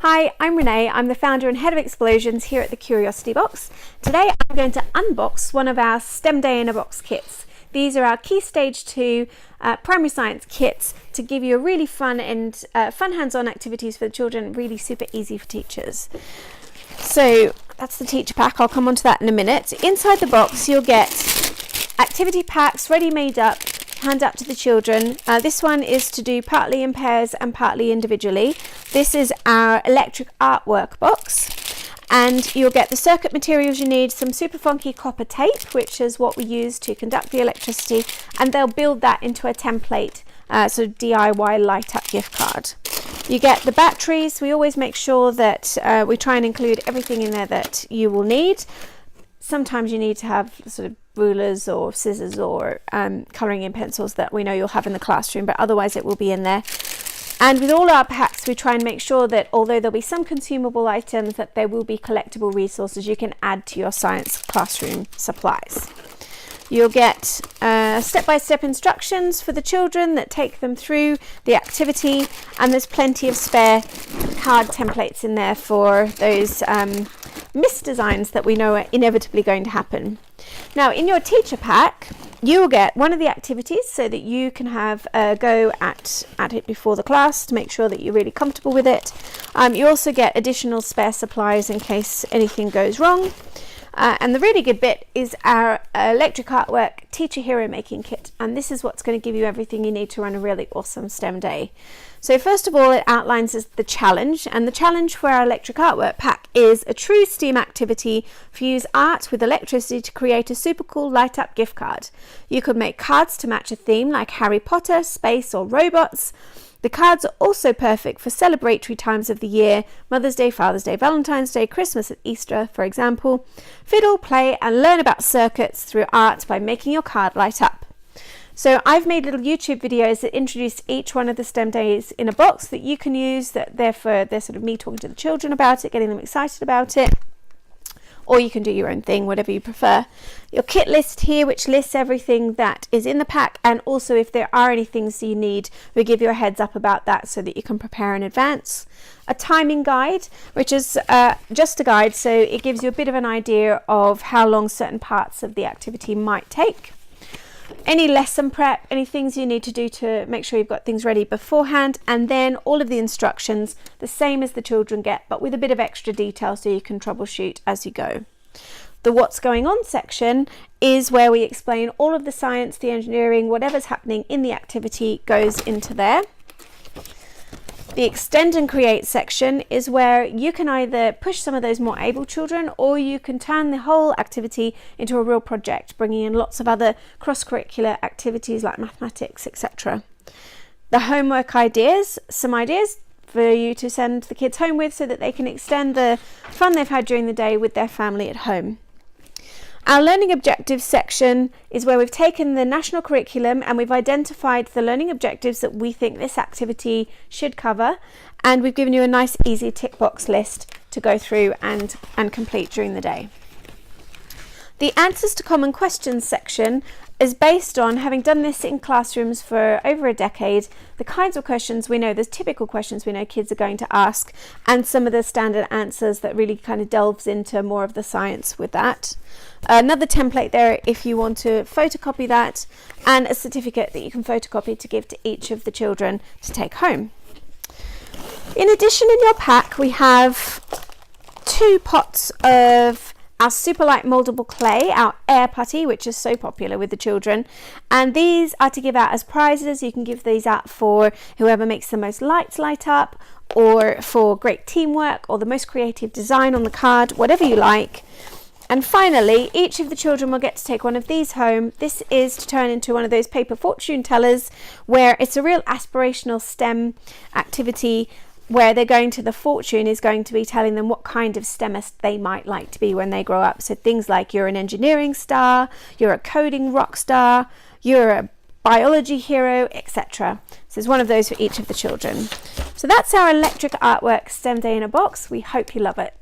Hi, I'm Renee. I'm the founder and head of Explosions here at the Curiosity Box. Today I'm going to unbox one of our STEM Day in a Box kits. These are our Key Stage 2 primary science kits to give you a really fun hands-on activities for the children, really super easy for teachers. So that's the teacher pack. I'll come on to that in a minute. Inside the box you'll get activity packs ready made up, hand up to the children. This one is to do partly in pairs and partly individually. This is our electric artwork box, and you'll get the circuit materials you need, some super funky copper tape, which is what we use to conduct the electricity, and they'll build that into a template, so DIY light up gift card. You get the batteries. We always make sure that we try and include everything in there that you will need. Sometimes you need to have sort of rulers or scissors or colouring in pencils that we know you'll have in the classroom, but otherwise it will be in there. And with all our packs we try and make sure that although there'll be some consumable items, that there will be collectible resources you can add to your science classroom supplies. You'll get step-by-step instructions for the children that take them through the activity, and there's plenty of spare card templates in there for those misdesigns that we know are inevitably going to happen. Now in your teacher pack you will get one of the activities so that you can have a go at it before the class to make sure that you're really comfortable with it. You also get additional spare supplies in case anything goes wrong. And the really good bit is our electric artwork teacher hero making kit, and this is what's going to give you everything you need to run a really awesome STEM day. So first of all, it outlines the challenge, and the challenge for our electric artwork pack is a true STEAM activity. Fuse art with electricity to create a super cool light up gift card. You could make cards to match a theme like Harry Potter, space or robots. The cards are also perfect for celebratory times of the year: Mother's Day, Father's Day, Valentine's Day, Christmas and Easter, for example. Fiddle, play and learn about circuits through art by making your card light up. So I've made little YouTube videos that introduce each one of the STEM days in a box that you can use, that they're sort of me talking to the children about it, getting them excited about it. Or you can do your own thing, whatever you prefer. Your kit list here, which lists everything that is in the pack, and also if there are any things you need, we give you a heads up about that so that you can prepare in advance. A timing guide, which is just a guide, so it gives you a bit of an idea of how long certain parts of the activity might take. Any lesson prep, any things you need to do to make sure you've got things ready beforehand, and then all of the instructions, the same as the children get, but with a bit of extra detail so you can troubleshoot as you go. The what's going on section is where we explain all of the science, the engineering, whatever's happening in the activity goes into there. The extend and create section is where you can either push some of those more able children, or you can turn the whole activity into a real project, bringing in lots of other cross-curricular activities like mathematics, etc. The homework ideas, some ideas for you to send the kids home with so that they can extend the fun they've had during the day with their family at home. Our learning objectives section is where we've taken the national curriculum and we've identified the learning objectives that we think this activity should cover, and we've given you a nice easy tick box list to go through and complete during the day. The answers to common questions section is based on having done this in classrooms for over a decade, the kinds of questions we know, the typical questions we know kids are going to ask, and some of the standard answers that really kind of delves into more of the science with that. Another template there if you want to photocopy that, and a certificate that you can photocopy to give to each of the children to take home. In addition, in your pack we have 2 pots of our super light moldable clay, our air putty, which is so popular with the children, and these are to give out as prizes. You can give these out for whoever makes the most lights light up, or for great teamwork, or the most creative design on the card, whatever you like. And finally, each of the children will get to take one of these home. This is to turn into one of those paper fortune tellers, where it's a real aspirational STEM activity, where they're going to, the fortune is going to be telling them what kind of STEMist they might like to be when they grow up. So things like you're an engineering star, you're a coding rock star, you're a biology hero, etc. So there's one of those for each of the children. So that's our electric artwork STEM Day in a Box. We hope you love it.